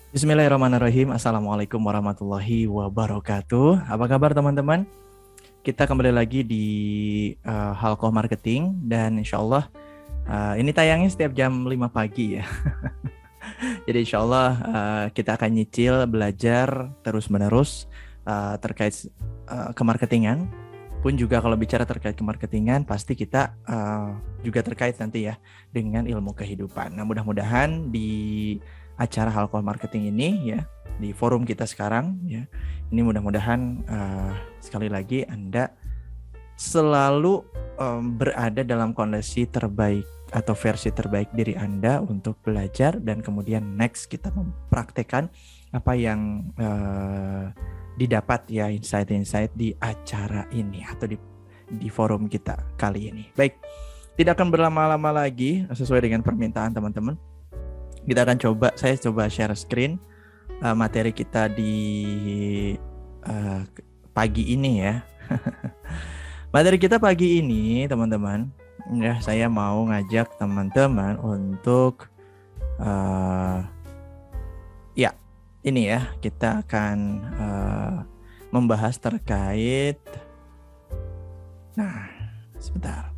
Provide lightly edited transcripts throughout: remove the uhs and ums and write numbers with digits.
Bismillahirrahmanirrahim. Assalamualaikum warahmatullahi wabarakatuh. Apa kabar teman-teman? Kita kembali lagi di Halkoh Marketing dan insya Allah ini tayangnya setiap jam 5 pagi ya. Jadi insya Allah kita akan nyicil belajar terus-menerus terkait kemarketingan. Pun juga kalau bicara terkait kemarketingan pasti kita juga terkait nanti ya dengan ilmu kehidupan. Nah mudah-mudahan di acara Halkoh Marketing ini ya di forum kita sekarang ya ini mudah-mudahan sekali lagi Anda selalu berada dalam kondisi terbaik atau versi terbaik diri Anda untuk belajar dan kemudian next kita mempraktekkan apa yang didapat ya insight-insight di acara ini atau di forum kita kali ini. Baik, tidak akan berlama-lama lagi sesuai dengan permintaan teman-teman. Kita akan saya coba share screen materi kita di pagi ini ya. Materi kita pagi ini teman-teman, ya saya mau ngajak teman-teman untuk ya ini ya kita akan membahas terkait. Nah, sebentar.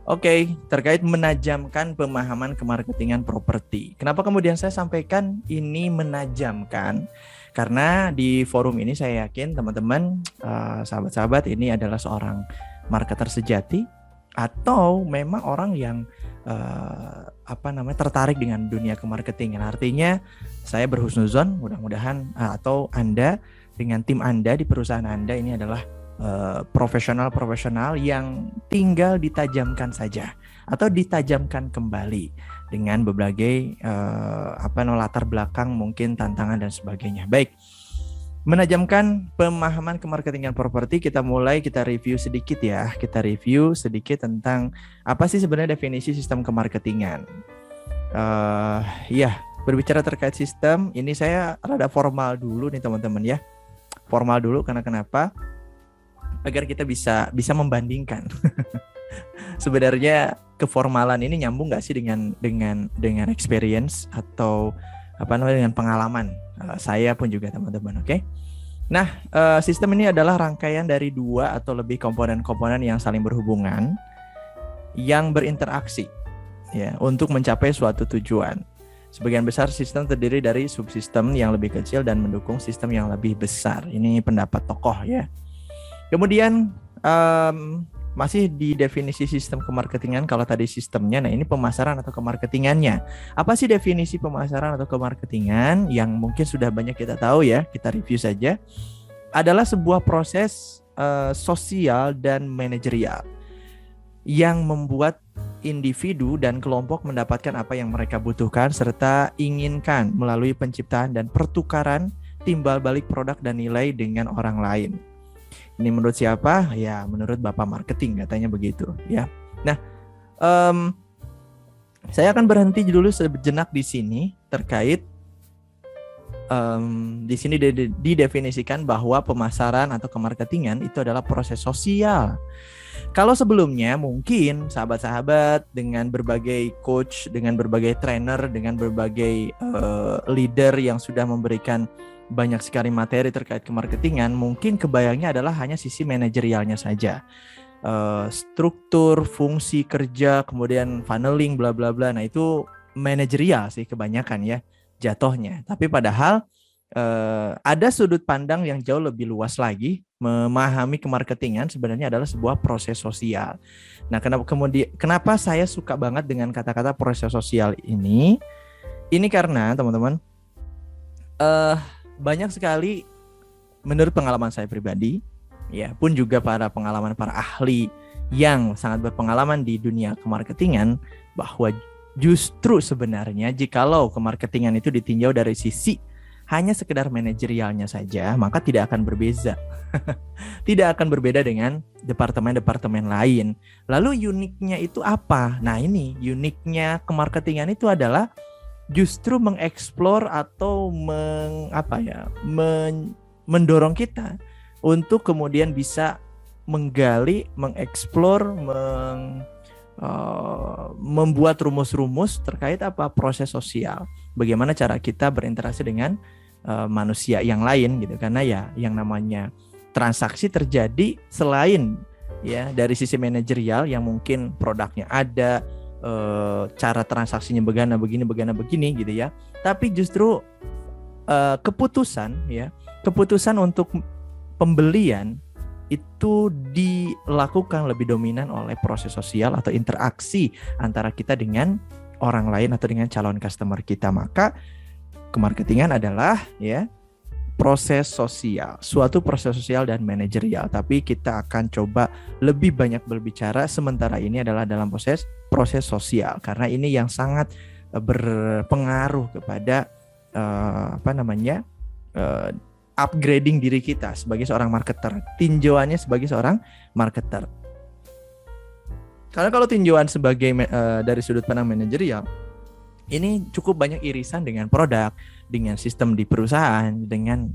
Oke, terkait menajamkan pemahaman kemarketingan properti. Kenapa kemudian saya sampaikan ini menajamkan? Karena di forum ini saya yakin teman-teman, sahabat-sahabat ini adalah seorang marketer sejati atau memang orang yang tertarik dengan dunia kemarketingan. Artinya saya berhusnuzon, mudah-mudahan atau Anda dengan tim Anda di perusahaan Anda ini adalah profesional yang tinggal ditajamkan saja atau ditajamkan kembali dengan berbagai latar belakang mungkin tantangan dan sebagainya. Baik, menajamkan pemahaman kemarketingan properti, kita review sedikit ya. Kita review sedikit tentang apa sih sebenarnya definisi sistem kemarketingan. Berbicara terkait sistem, ini saya rada formal dulu nih teman-teman ya. Formal dulu karena kenapa? Agar kita bisa membandingkan. Sebenarnya keformalan ini nyambung nggak sih dengan experience atau dengan pengalaman saya pun juga teman-teman, oke? Nah, sistem ini adalah rangkaian dari 2 atau lebih komponen-komponen yang saling berhubungan, yang berinteraksi, ya, untuk mencapai suatu tujuan. Sebagian besar sistem terdiri dari subsistem yang lebih kecil dan mendukung sistem yang lebih besar. Ini pendapat tokoh ya. Kemudian masih di definisi sistem kemarketingan, kalau tadi sistemnya, nah ini pemasaran atau kemarketingannya. Apa sih definisi pemasaran atau kemarketingan yang mungkin sudah banyak kita tahu ya, kita review saja. Adalah sebuah proses sosial dan manajerial yang membuat individu dan kelompok mendapatkan apa yang mereka butuhkan serta inginkan melalui penciptaan dan pertukaran timbal balik produk dan nilai dengan orang lain. Ini menurut siapa? Ya, menurut Bapak Marketing katanya begitu ya. Nah, saya akan berhenti dulu sejenak di sini terkait di sini didefinisikan bahwa pemasaran atau kemarketingan itu adalah proses sosial. Kalau sebelumnya mungkin sahabat-sahabat dengan berbagai coach, dengan berbagai trainer, dengan berbagai leader yang sudah memberikan banyak sekali materi terkait kemarketingan, mungkin kebayangnya adalah hanya sisi manajerialnya saja. Struktur, fungsi kerja, kemudian funneling, bla bla bla. Nah, itu manajerial sih kebanyakan ya jatuhnya. Tapi padahal ada sudut pandang yang jauh lebih luas lagi. Memahami kemarketingan sebenarnya adalah sebuah proses sosial. Nah, kenapa saya suka banget dengan kata-kata proses sosial ini? Ini karena teman-teman, banyak sekali menurut pengalaman saya pribadi, ya pun juga pengalaman para ahli yang sangat berpengalaman di dunia kemarketingan, bahwa justru sebenarnya jikalau kemarketingan itu ditinjau dari sisi hanya sekedar manajerialnya saja, maka tidak akan berbeda. Tidak akan berbeda dengan departemen-departemen lain. Lalu uniknya itu apa? Nah, ini uniknya kemarketingan itu adalah justru mengeksplor atau mendorong kita untuk kemudian bisa menggali, mengeksplor, membuat rumus-rumus terkait proses sosial. bagaimana cara kita berinteraksi dengan manusia yang lain gitu. Karena ya yang namanya transaksi terjadi selain ya dari sisi manajerial yang mungkin produknya ada, cara transaksinya begini gitu ya. Tapi justru keputusan untuk pembelian itu dilakukan lebih dominan oleh proses sosial atau interaksi antara kita dengan orang lain atau dengan calon customer kita. Maka kemarketingan adalah ya proses sosial, suatu proses sosial dan manajerial. Tapi kita akan coba lebih banyak berbicara sementara ini adalah dalam proses sosial, karena ini yang sangat berpengaruh kepada upgrading diri kita sebagai seorang marketer, tinjauannya sebagai seorang marketer. Karena kalau tinjauan sebagai dari sudut pandang manajerial, ini cukup banyak irisan dengan produk, dengan sistem di perusahaan, dengan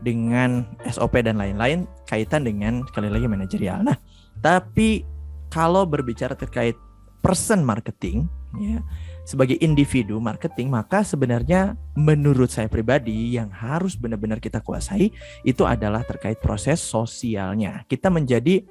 dengan SOP dan lain-lain kaitan dengan sekali lagi manajerial. Nah, tapi kalau berbicara terkait person marketing, ya, sebagai individu marketing, maka sebenarnya menurut saya pribadi yang harus benar-benar kita kuasai itu adalah terkait proses sosialnya. Kita menjadi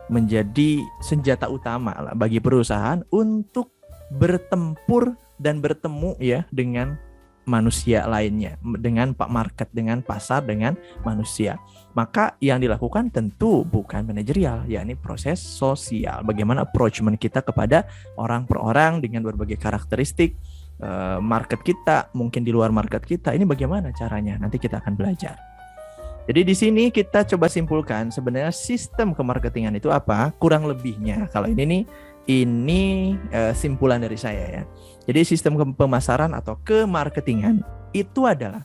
menjadi senjata utama lah bagi perusahaan untuk bertempur dan bertemu ya dengan manusia lainnya, dengan pak market, dengan pasar, dengan manusia. Maka yang dilakukan tentu bukan manajerial, yakni proses sosial. Bagaimana approachment kita kepada orang per orang dengan berbagai karakteristik market kita, mungkin di luar market kita. Ini bagaimana caranya? Nanti kita akan belajar. Jadi di sini kita coba simpulkan sebenarnya sistem kemarketingan itu apa, kurang lebihnya. Kalau ini simpulan dari saya ya. Jadi sistem pemasaran atau kemarketingan itu adalah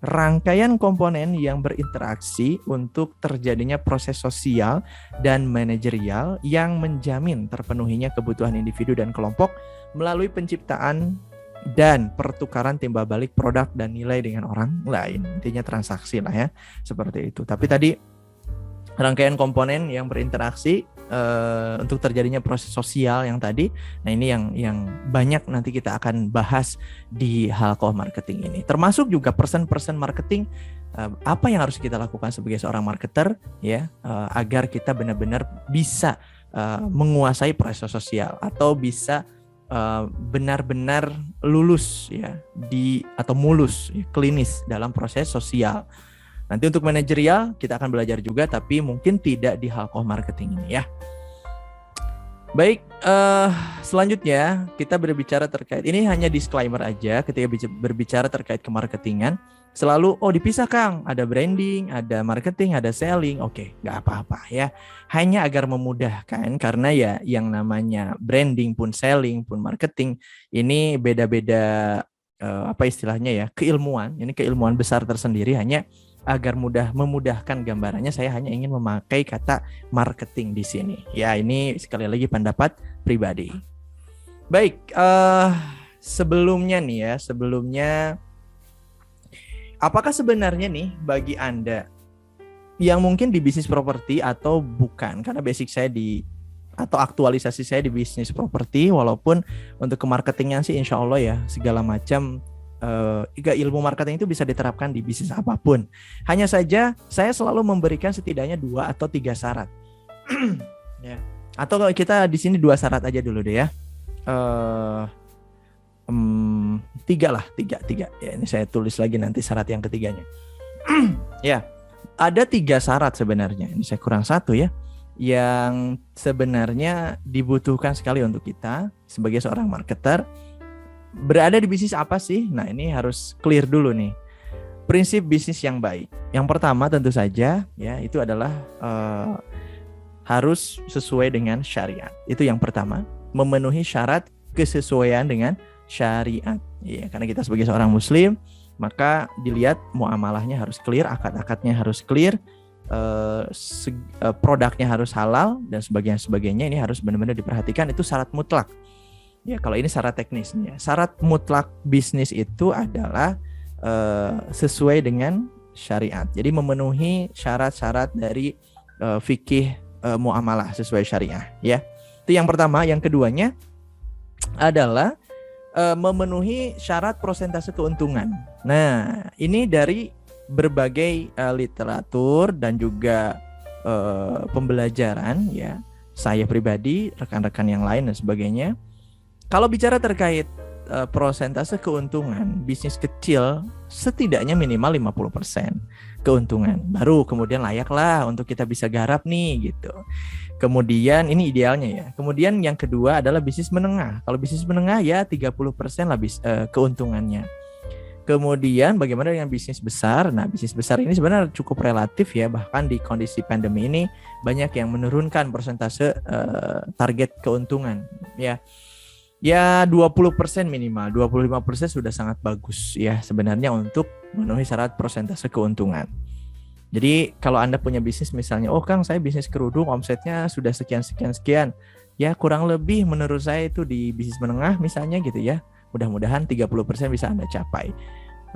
rangkaian komponen yang berinteraksi untuk terjadinya proses sosial dan manajerial yang menjamin terpenuhinya kebutuhan individu dan kelompok melalui penciptaan dan pertukaran timbal balik produk dan nilai dengan orang lain. Intinya transaksi lah ya, seperti itu. Tapi tadi rangkaian komponen yang berinteraksi untuk terjadinya proses sosial yang tadi. Nah, ini yang banyak nanti kita akan bahas di Halqoh Marketing ini. Termasuk juga person marketing, apa yang harus kita lakukan sebagai seorang marketer ya, agar kita benar-benar bisa menguasai proses sosial atau bisa benar-benar lulus ya atau mulus ya, klinis dalam proses sosial. Nanti untuk manajerial kita akan belajar juga, tapi mungkin tidak di Halqoh Marketing ini ya. Baik, selanjutnya kita berbicara terkait, ini hanya disclaimer aja ketika berbicara terkait kemarketingan. Selalu, dipisah Kang, ada branding, ada marketing, ada selling. Oke, nggak apa-apa ya. Hanya agar memudahkan, karena ya yang namanya branding pun selling pun marketing, ini beda-beda istilahnya ya, keilmuan. Ini keilmuan besar tersendiri, hanya agar memudahkan gambarannya, saya hanya ingin memakai kata marketing di sini. Ya, ini sekali lagi pendapat pribadi. Baik, sebelumnya apakah sebenarnya nih bagi Anda yang mungkin di bisnis properti atau bukan, karena basic saya atau aktualisasi saya di bisnis properti, walaupun untuk kemarketingnya sih insya Allah ya segala macam ilmu marketing itu bisa diterapkan di bisnis apapun. Hanya saja saya selalu memberikan setidaknya 2 atau 3 syarat. Ya. Atau kalau kita di sini 2 syarat aja dulu deh ya. 3 lah. Ya, ini saya tulis lagi nanti syarat yang ketiganya. Ya, ada 3 syarat sebenarnya. Ini saya kurang 1 ya, yang sebenarnya dibutuhkan sekali untuk kita sebagai seorang marketer. Berada di bisnis apa sih? Nah, ini harus clear dulu nih. Prinsip bisnis yang baik. Yang pertama tentu saja ya, itu adalah harus sesuai dengan syariat. Itu yang pertama, memenuhi syarat kesesuaian dengan syariat. Ya, karena kita sebagai seorang muslim, maka dilihat muamalahnya harus clear, akad-akadnya harus clear, produknya harus halal dan sebagainya. Ini harus benar-benar diperhatikan, itu syarat mutlak. Ya, kalau ini syarat teknisnya. Syarat mutlak bisnis itu adalah sesuai dengan syariat. Jadi memenuhi syarat-syarat dari fikih muamalah sesuai syariah. Ya, itu yang pertama. Yang keduanya, adalah memenuhi syarat persentase keuntungan. Nah, ini dari berbagai literatur dan juga pembelajaran ya, saya pribadi, rekan-rekan yang lain dan sebagainya. Kalau bicara terkait persentase keuntungan, bisnis kecil setidaknya minimal 50% keuntungan. Baru kemudian layaklah untuk kita bisa garap nih gitu. Kemudian ini idealnya ya. Kemudian yang kedua adalah bisnis menengah. Kalau bisnis menengah ya 30% lah keuntungannya. Kemudian bagaimana dengan bisnis besar? Nah, bisnis besar ini sebenarnya cukup relatif ya. Bahkan di kondisi pandemi ini banyak yang menurunkan persentase target keuntungan ya. Ya 20% minimal, 25% sudah sangat bagus ya sebenarnya untuk memenuhi syarat persentase keuntungan. Jadi kalau Anda punya bisnis misalnya, oh Kang saya bisnis kerudung omsetnya sudah sekian, ya kurang lebih menurut saya itu di bisnis menengah misalnya gitu ya. Mudah-mudahan 30% bisa Anda capai.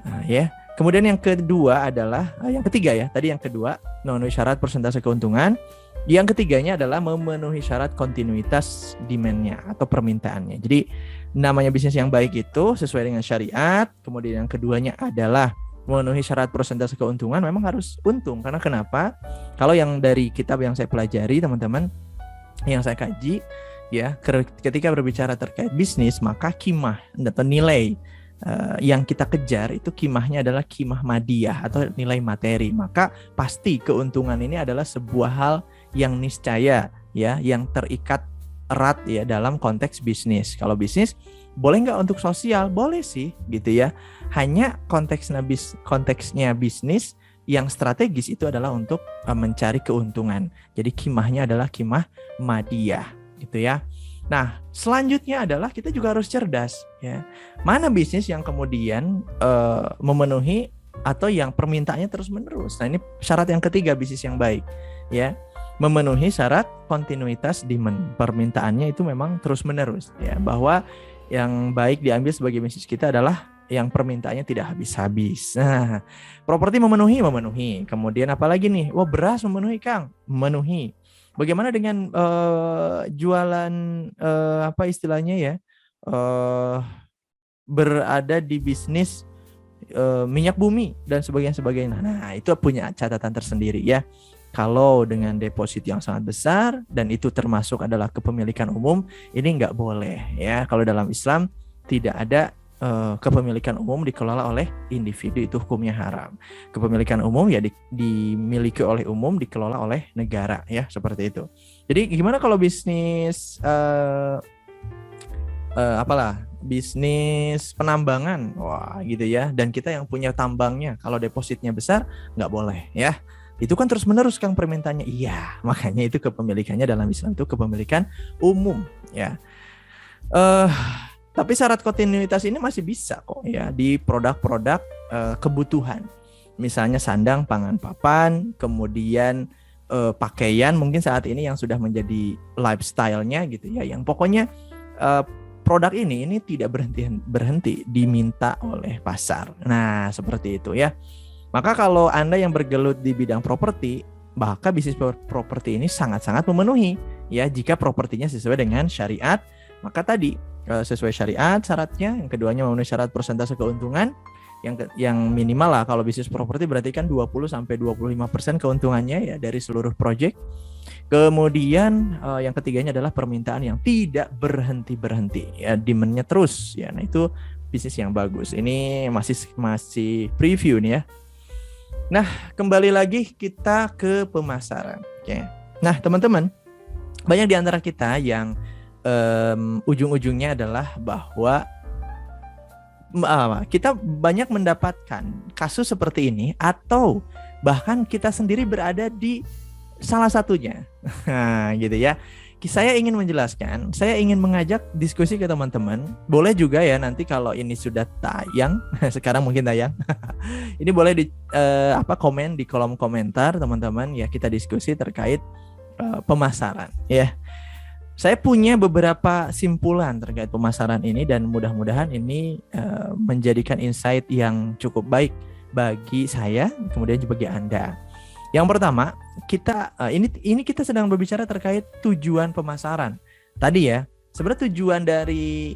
Nah, ya. Kemudian yang kedua adalah, yang ketiga ya, tadi yang kedua memenuhi syarat persentase keuntungan. Yang ketiganya adalah memenuhi syarat kontinuitas demand-nya atau permintaannya. Jadi namanya bisnis yang baik itu sesuai dengan syariat. Kemudian yang keduanya adalah memenuhi syarat persentase keuntungan, memang harus untung. Karena kenapa? Kalau yang dari kitab yang saya pelajari teman-teman, yang saya kaji ya, ketika berbicara terkait bisnis, maka kimah atau nilai yang kita kejar itu kimahnya adalah kimah madiyah atau nilai materi. Maka pasti keuntungan ini adalah sebuah hal yang niscaya ya, yang terikat erat ya dalam konteks bisnis. Kalau bisnis boleh nggak untuk sosial? Boleh sih gitu ya. Hanya konteksnya bisnis yang strategis itu adalah untuk mencari keuntungan. Jadi kimahnya adalah kimah madiyah gitu ya. Nah, selanjutnya adalah kita juga harus cerdas ya. Mana bisnis yang kemudian memenuhi atau yang permintaannya terus-menerus. Nah, ini syarat yang ketiga bisnis yang baik ya. Memenuhi syarat kontinuitas demand. Permintaannya itu memang terus-menerus ya, bahwa yang baik diambil sebagai bisnis kita adalah yang permintaannya tidak habis-habis. Nah, properti memenuhi. Kemudian apalagi nih? Wah, beras memenuhi, Kang. Memenuhi. Bagaimana dengan jualan apa istilahnya ya? Berada di bisnis minyak bumi dan sebagainya. Nah, itu punya catatan tersendiri ya. Kalau dengan deposit yang sangat besar dan itu termasuk adalah kepemilikan umum, ini nggak boleh ya. Kalau dalam Islam tidak ada kepemilikan umum dikelola oleh individu, itu hukumnya haram. Kepemilikan umum ya dimiliki oleh umum, dikelola oleh negara ya, seperti itu. Jadi gimana kalau bisnis bisnis penambangan, wah gitu ya, dan kita yang punya tambangnya, kalau depositnya besar nggak boleh ya. Itu kan terus menerus Kang permintaannya. Iya, makanya itu kepemilikannya dalam Islam itu kepemilikan umum ya. Tapi syarat kontinuitas ini masih bisa kok ya di produk-produk kebutuhan. Misalnya sandang, pangan, papan, kemudian pakaian mungkin saat ini yang sudah menjadi lifestyle-nya gitu ya. Yang pokoknya produk ini tidak berhenti diminta oleh pasar. Nah, seperti itu ya. Maka kalau Anda yang bergelut di bidang properti, maka bisnis properti ini sangat-sangat memenuhi ya jika propertinya sesuai dengan syariat. Maka tadi sesuai syariat syaratnya, yang keduanya memenuhi syarat persentase keuntungan yang minimal lah. Kalau bisnis properti berarti kan 20-25% keuntungannya ya dari seluruh proyek. Kemudian yang ketiganya adalah permintaan yang tidak berhenti ya, demand-nya terus ya. Nah, itu bisnis yang bagus. Ini masih preview nih ya. Nah, kembali lagi kita ke pemasaran. Oke. Nah, teman-teman, banyak di antara kita yang ujung-ujungnya adalah bahwa kita banyak mendapatkan kasus seperti ini, atau bahkan kita sendiri berada di salah satunya. Nah, gitu ya. Saya ingin menjelaskan, saya ingin mengajak diskusi ke teman-teman. Boleh juga ya nanti kalau ini sudah tayang, sekarang mungkin tayang. Ini boleh komen di kolom komentar teman-teman ya, kita diskusi terkait pemasaran ya. Saya punya beberapa simpulan terkait pemasaran ini dan mudah-mudahan ini menjadikan insight yang cukup baik bagi saya, kemudian juga bagi Anda. Yang pertama, kita ini kita sedang berbicara terkait tujuan pemasaran. Tadi ya, sebenarnya tujuan dari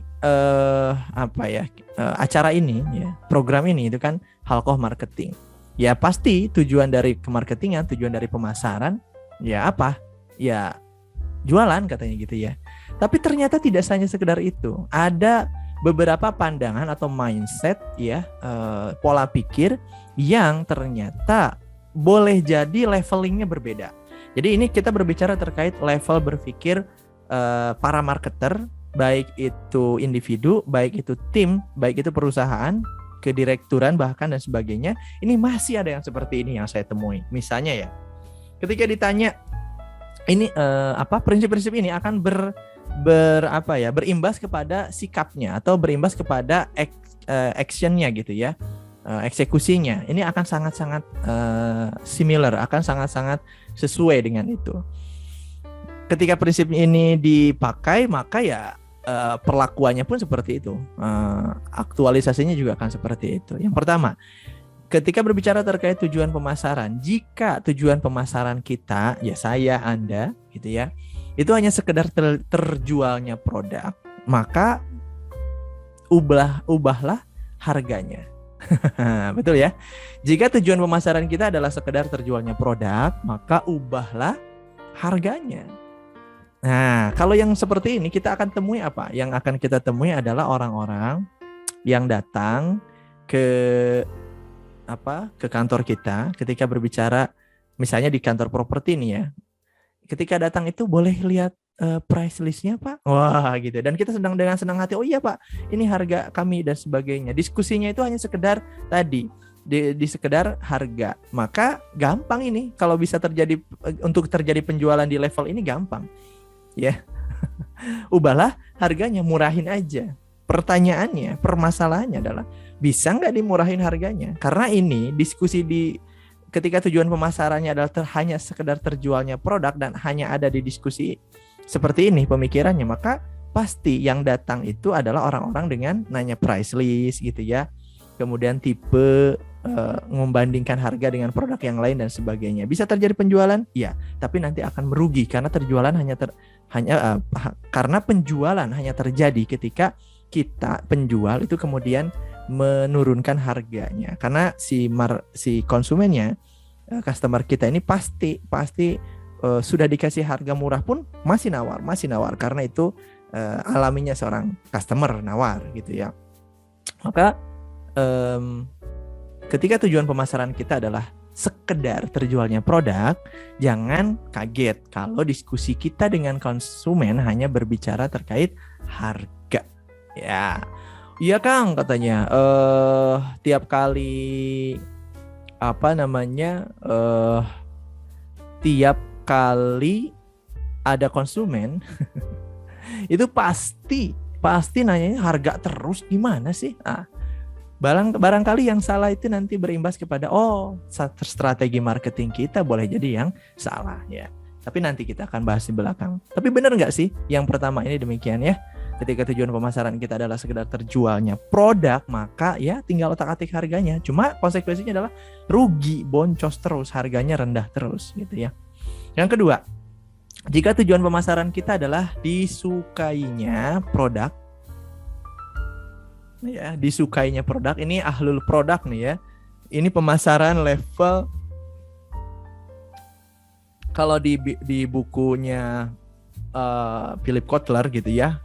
acara ini ya, program ini itu kan Halkoh Marketing. Ya pasti tujuan dari kemarketingan, tujuan dari pemasaran ya apa? Ya jualan katanya gitu ya. Tapi ternyata tidak hanya sekedar itu. Ada beberapa pandangan atau mindset ya, pola pikir yang ternyata boleh jadi levelingnya berbeda. Jadi ini kita berbicara terkait level berpikir para marketer, baik itu individu, baik itu tim, baik itu perusahaan, kedirekturan bahkan dan sebagainya. Ini masih ada yang seperti ini yang saya temui. Misalnya ya, ketika ditanya ini prinsip-prinsip ini akan berimbas kepada sikapnya atau berimbas kepada actionnya gitu ya, eksekusinya. Ini akan sangat-sangat similar, akan sangat-sangat sesuai dengan itu. Ketika prinsip ini dipakai, maka ya perlakuannya pun seperti itu, aktualisasinya juga akan seperti itu. Yang pertama, ketika berbicara terkait tujuan pemasaran, jika tujuan pemasaran kita, ya saya, Anda, gitu ya, itu hanya sekedar terjualnya produk, maka ubahlah harganya. Betul ya? Jika tujuan pemasaran kita adalah sekedar terjualnya produk, maka ubahlah harganya. Nah, kalau yang seperti ini kita akan temui apa? Yang akan kita temui adalah orang-orang yang datang ke kantor kita ketika berbicara misalnya di kantor properti nih ya. Ketika datang itu boleh lihat price listnya Pak. Wah gitu. Dan kita dengan senang hati, oh iya Pak, ini harga kami dan sebagainya. Diskusinya itu hanya sekedar tadi di sekedar harga. Maka gampang ini kalau bisa untuk terjadi penjualan di level ini gampang. Ya. Ubahlah harganya, murahin aja. Pertanyaannya, permasalahannya adalah bisa nggak dimurahin harganya? Karena ini diskusi ketika tujuan pemasarannya adalah hanya sekedar terjualnya produk dan hanya ada di diskusi seperti ini pemikirannya, maka pasti yang datang itu adalah orang-orang dengan nanya price list gitu ya, kemudian tipe membandingkan harga dengan produk yang lain dan sebagainya. Bisa terjadi penjualan? Ya, tapi nanti akan merugi karena karena penjualan hanya terjadi ketika kita penjual itu kemudian menurunkan harganya, karena si konsumennya, customer kita ini pasti sudah dikasih harga murah pun masih nawar karena itu alaminya seorang customer nawar gitu ya. Maka ketika tujuan pemasaran kita adalah sekedar terjualnya produk, jangan kaget kalau diskusi kita dengan konsumen hanya berbicara terkait harga. Ya, iya Kang katanya tiap kali tiap kali ada konsumen itu pasti nanyanya harga terus gimana sih? Barangkali yang salah itu nanti berimbas kepada strategi marketing kita boleh jadi yang salah ya. Tapi nanti kita akan bahas di belakang. Tapi benar nggak sih yang pertama ini demikian ya? Ketika tujuan pemasaran kita adalah sekedar terjualnya produk, maka ya tinggal otak-atik harganya. Cuma konsekuensinya adalah rugi, boncos terus, harganya rendah terus gitu ya. Yang kedua, jika tujuan pemasaran kita adalah disukainya produk, ya disukainya produk, ini ahlul produk nih ya. Ini pemasaran level, kalau di bukunya Philip Kotler gitu ya.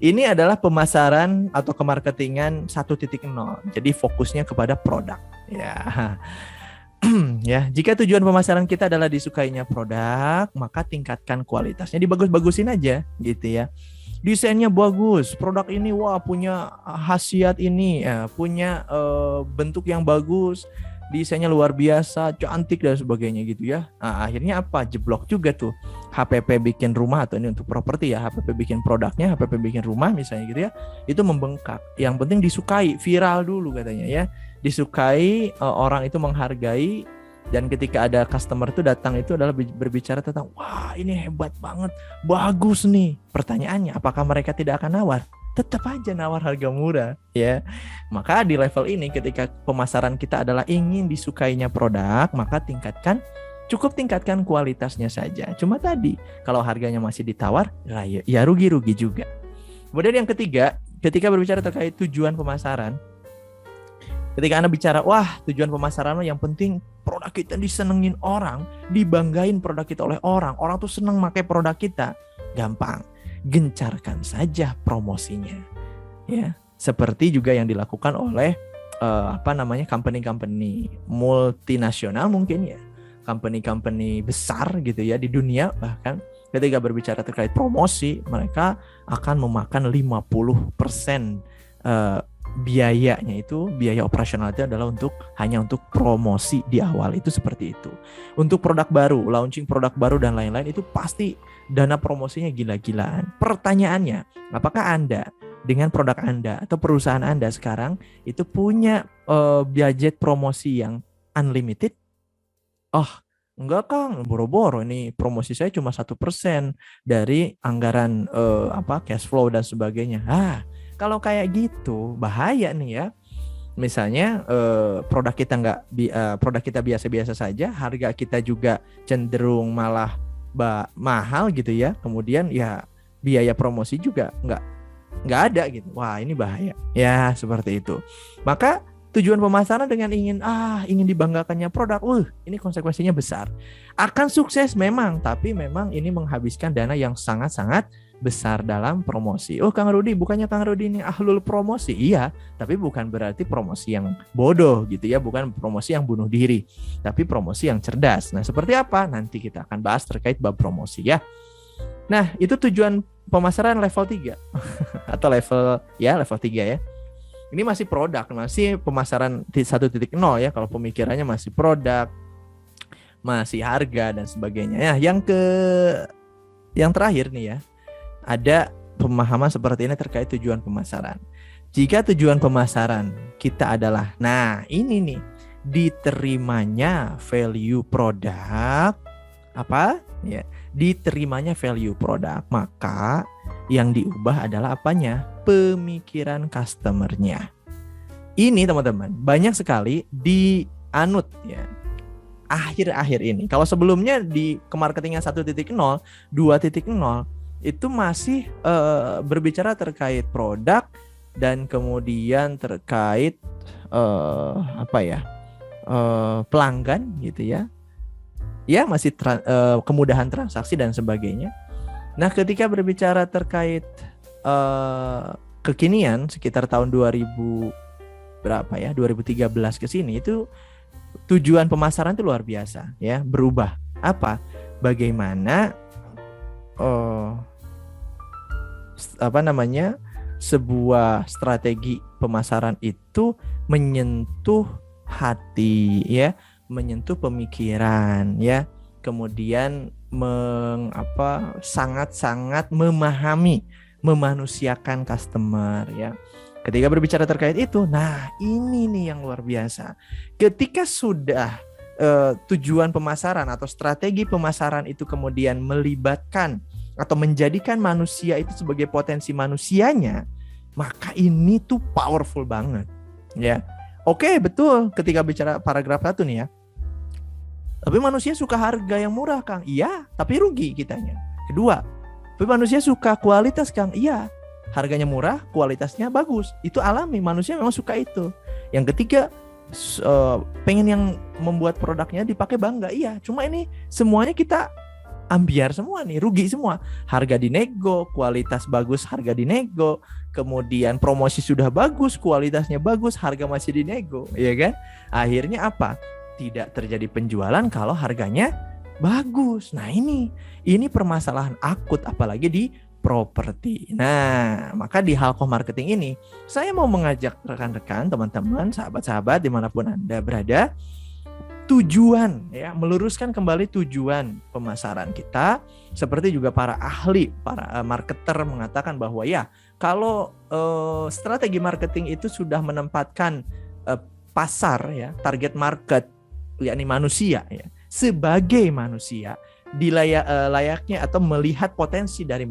Ini adalah pemasaran atau kemarketingan 1.0. Jadi fokusnya kepada produk ya. Ya, jika tujuan pemasaran kita adalah disukainya produk, maka tingkatkan kualitasnya, dibagus-bagusin aja gitu ya. Desainnya bagus, produk ini punya khasiat ini, punya bentuk yang bagus, desainnya luar biasa, cantik dan sebagainya gitu ya. Nah, akhirnya apa? Jeblok juga tuh. HPP bikin rumah, atau ini untuk properti ya, HPP bikin produknya, HPP bikin rumah misalnya gitu ya. Itu membengkak. Yang penting disukai, viral dulu katanya ya. Disukai, orang itu menghargai, dan ketika ada customer itu datang itu adalah berbicara tentang wah ini hebat banget, bagus nih. Pertanyaannya, apakah mereka tidak akan nawar? Tetap aja nawar harga murah ya. Maka di level ini ketika pemasaran kita adalah ingin disukainya produk, maka tingkatkan Cukup tingkatkan kualitasnya saja. Cuma tadi, kalau harganya masih ditawar, ya rugi-rugi juga. Kemudian yang ketiga, ketika berbicara terkait tujuan pemasaran, ketika Anda bicara, wah tujuan pemasaran yang penting produk kita disenengin orang, dibanggain produk kita oleh orang tuh seneng pakai produk kita. Gampang, gencarkan saja promosinya. Ya, seperti juga yang dilakukan oleh company-company multinasional mungkin ya, company-company besar gitu ya di dunia, bahkan ketika berbicara terkait promosi, mereka akan memakan 50% biayanya itu, biaya operasional itu adalah hanya untuk promosi di awal, itu seperti itu. Untuk produk baru, launching produk baru dan lain-lain, itu pasti dana promosinya gila-gilaan. Pertanyaannya, apakah Anda dengan produk Anda atau perusahaan Anda sekarang itu punya budget promosi yang unlimited? Enggak Kang, boro-boro nih promosi saya cuma 1% dari anggaran cash flow dan sebagainya. Kalau kayak gitu bahaya nih ya. Misalnya produk kita biasa-biasa saja, harga kita juga cenderung malah mahal gitu ya. Kemudian ya biaya promosi juga nggak ada gitu. Wah, ini bahaya. Ya, seperti itu. Maka tujuan pemasaran dengan ingin dibanggakannya produk, ini konsekuensinya besar. Akan sukses memang, tapi memang ini menghabiskan dana yang sangat-sangat besar dalam promosi. Kang Rudi, bukannya Kang Rudi ini ahlul promosi? Iya, tapi bukan berarti promosi yang bodoh gitu ya, bukan promosi yang bunuh diri, tapi promosi yang cerdas. Nah, seperti apa? Nanti kita akan bahas terkait bab promosi ya. Nah, itu tujuan pemasaran level 3 atau level 3 ya. Ini masih produk, masih pemasaran 1.0 ya, kalau pemikirannya masih produk, masih harga dan sebagainya. Ya, yang terakhir nih ya, ada pemahaman seperti ini terkait tujuan pemasaran. Jika tujuan pemasaran kita adalah, nah ini nih, diterimanya value produk, ya, diterimanya value produk, maka yang diubah adalah apanya? Pemikiran customernya. Ini teman-teman, banyak sekali dianut ya akhir-akhir ini. Kalau sebelumnya di marketingnya 1.0, 2.0 itu masih berbicara terkait produk dan kemudian terkait pelanggan gitu ya. Ya, masih kemudahan transaksi dan sebagainya. Nah, ketika berbicara terkait kekinian sekitar tahun 2013 ke sini, itu tujuan pemasaran itu luar biasa ya, berubah. Bagaimana sebuah strategi pemasaran itu menyentuh hati ya, menyentuh pemikiran ya, kemudian sangat-sangat memanusiakan customer ya. Ketika berbicara terkait itu, nah ini nih yang luar biasa. Ketika sudah tujuan pemasaran atau strategi pemasaran itu kemudian melibatkan atau menjadikan manusia itu sebagai potensi manusianya, maka ini tuh powerful banget ya. Oke, betul, ketika bicara paragraf 1 nih ya, tapi manusia suka harga yang murah Kang. Iya, tapi rugi kitanya. Kedua, tapi manusia suka kualitas Kang. Iya, harganya murah, kualitasnya bagus. Itu alami, manusia memang suka itu. Yang ketiga, pengen yang membuat produknya dipakai bangga. Iya, cuma ini semuanya kita ambiar semua nih, rugi semua. Harga dinego, kualitas bagus, harga dinego. Kemudian promosi sudah bagus, kualitasnya bagus, harga masih dinego, iya kan? Akhirnya apa? Tidak terjadi penjualan kalau harganya bagus. Nah, ini permasalahan akut apalagi di properti. Nah, maka di Halko Marketing ini saya mau mengajak rekan-rekan, teman-teman, sahabat-sahabat dimanapun Anda berada, tujuan ya, meluruskan kembali tujuan pemasaran kita. Seperti juga para ahli, para marketer mengatakan bahwa ya, kalau strategi marketing itu sudah menempatkan pasar ya, target market yakni manusia ya, sebagai manusia, layaknya atau melihat potensi dari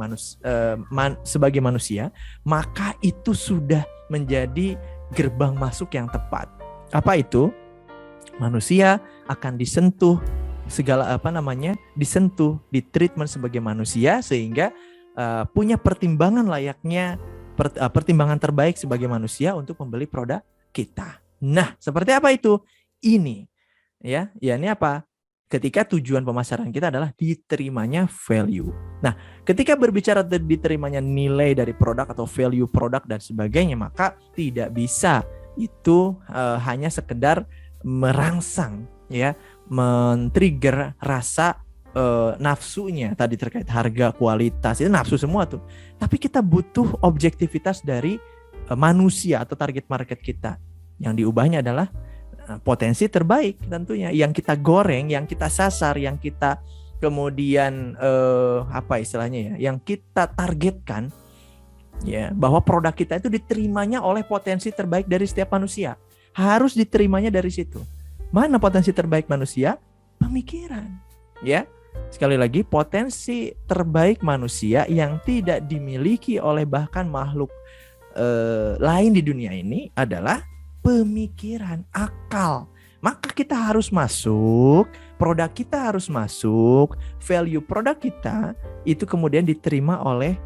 sebagai manusia, maka itu sudah menjadi gerbang masuk yang tepat. Apa itu? Manusia akan disentuh segala disentuh, ditreatment sebagai manusia sehingga punya pertimbangan layaknya pertimbangan terbaik sebagai manusia untuk membeli produk kita. Nah, seperti apa itu? Ini ini apa? Ketika tujuan pemasaran kita adalah diterimanya value. Nah, ketika berbicara diterimanya nilai dari produk atau value produk dan sebagainya, maka tidak bisa itu hanya sekedar merangsang men-trigger rasa nafsunya tadi terkait harga, kualitas, itu nafsu semua tuh. Tapi kita butuh objektivitas dari manusia atau target market kita. Yang diubahnya adalah potensi terbaik tentunya, yang kita goreng, yang kita sasar, yang kita kemudian yang kita targetkan bahwa produk kita itu diterimanya oleh potensi terbaik dari setiap manusia. Harus diterimanya dari situ. Mana potensi terbaik manusia? Pemikiran. Sekali lagi, potensi terbaik manusia yang tidak dimiliki oleh bahkan makhluk lain di dunia ini adalah pemikiran, akal. Maka kita harus masuk, produk kita harus masuk, value produk kita itu kemudian diterima oleh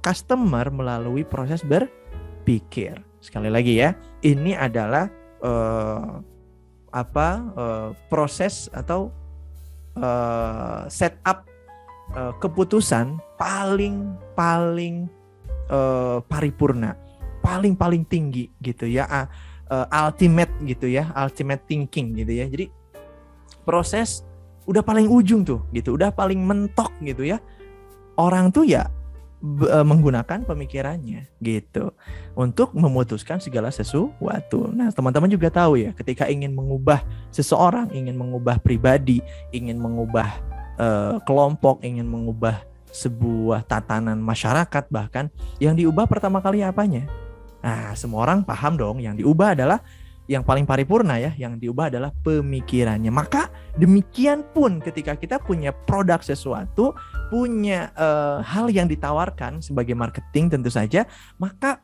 customer melalui proses berpikir. Sekali lagi ini adalah proses atau setup keputusan paling paripurna, paling tinggi gitu ultimate gitu ultimate thinking gitu Jadi proses udah paling ujung tuh gitu, udah paling mentok gitu orang tuh menggunakan pemikirannya gitu untuk memutuskan segala sesuatu. Nah, teman-teman juga tahu ketika ingin mengubah seseorang, ingin mengubah pribadi, ingin mengubah kelompok, ingin mengubah sebuah tatanan masyarakat, bahkan yang diubah pertama kali apanya? Nah, semua orang paham dong, yang diubah adalah yang paling paripurna yang diubah adalah pemikirannya. Maka demikian pun ketika kita punya produk sesuatu, punya hal yang ditawarkan sebagai marketing tentu saja, maka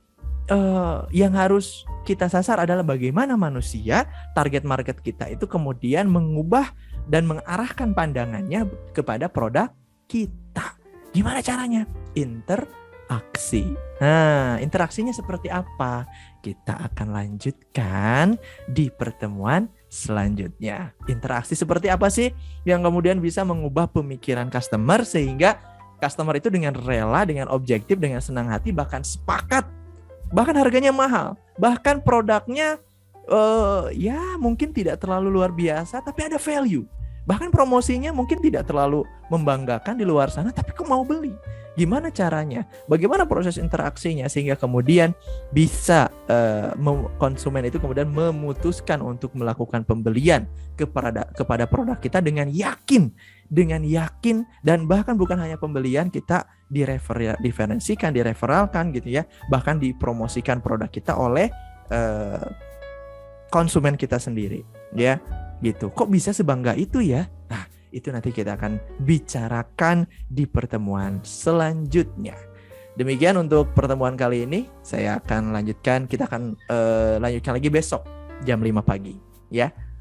yang harus kita sasar adalah bagaimana manusia, target market kita itu kemudian mengubah dan mengarahkan pandangannya kepada produk kita. Gimana caranya? Interaksi. Nah, interaksinya seperti apa? Kita akan lanjutkan di pertemuan selanjutnya. Interaksi seperti apa sih yang kemudian bisa mengubah pemikiran customer sehingga customer itu dengan rela, dengan objektif, dengan senang hati, bahkan sepakat, bahkan harganya mahal, bahkan produknya mungkin tidak terlalu luar biasa tapi ada value, bahkan promosinya mungkin tidak terlalu membanggakan di luar sana tapi kok mau beli. Gimana caranya? Bagaimana proses interaksinya sehingga kemudian bisa konsumen itu kemudian memutuskan untuk melakukan pembelian kepada produk kita dengan yakin, dan bahkan bukan hanya pembelian, kita direferalkan gitu bahkan dipromosikan produk kita oleh konsumen kita sendiri gitu. Kok bisa sebangga itu Nah, itu nanti kita akan bicarakan di pertemuan selanjutnya. Demikian untuk pertemuan kali ini. Saya akan lanjutkan, kita akan lanjutkan lagi besok jam 5 pagi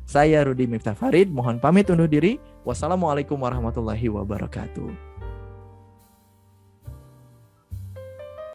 Saya Rudi Miftah Farid, mohon pamit undur diri. Wassalamualaikum warahmatullahi wabarakatuh.